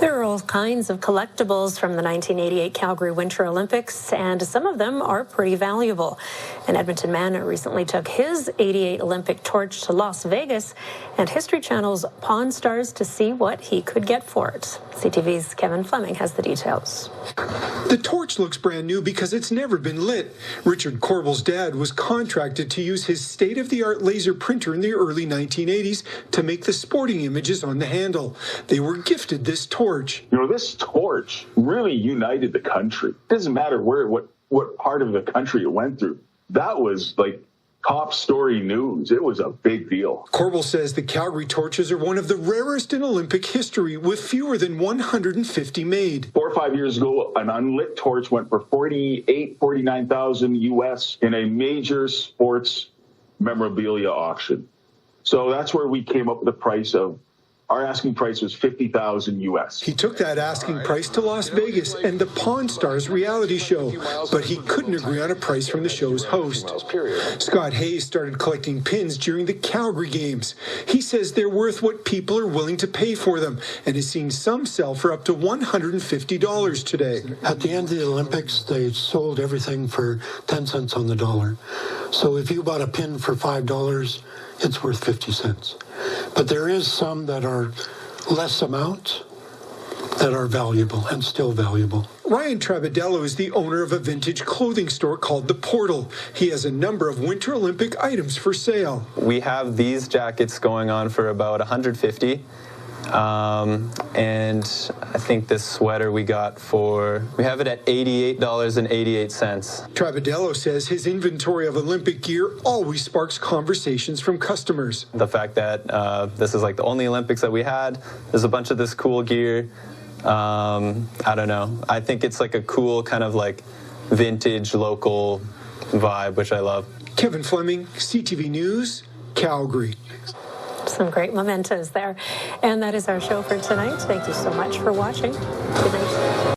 There are all kinds of collectibles from the 1988 Calgary Winter Olympics, and some of them are pretty valuable. An Edmonton man recently took his '88 Olympic torch to Las Vegas and History Channel's Pawn Stars to see what he could get for it. CTV's Kevin Fleming has the details. The torch looks brand new because it's never been lit. Richard Corbell's dad was contracted to use his state-of-the-art laser printer in the early 1980s to make the sporting images on the handle. They were gifted this torch. You know, this torch really united the country. It doesn't matter what part of the country it went through. That was like top story news. It was a big deal. Corbell says the Calgary torches are one of the rarest in Olympic history, with fewer than 150 made. 4 or 5 years ago, an unlit torch went for $49,000 US in a major sports memorabilia auction. So that's where we came up with the price of, our asking price was $50,000 US. He took that asking price to Las Vegas and the Pawn Stars reality show, but he couldn't agree on a price from the show's host. Scott Hayes started collecting pins during the Calgary Games. He says they're worth what people are willing to pay for them, and has seen some sell for up to $150 today. At the end of the Olympics, they sold everything for 10 cents on the dollar. So if you bought a pin for $5, it's worth 50 cents. But there is some that are less amount that are valuable and still valuable. Ryan Travidello is the owner of a vintage clothing store called The Portal. He has a number of Winter Olympic items for sale. We have these jackets going on for about $150. And I think this sweater we have it at $88.88. Travidello says his inventory of Olympic gear always sparks conversations from customers. The fact that this is like the only Olympics that we had, there's a bunch of this cool gear. I don't know. I think it's like a cool kind of like vintage local vibe, which I love. Kevin Fleming, CTV News, Calgary. Some great mementos there. And that is our show for tonight. Thank you so much for watching. Good night.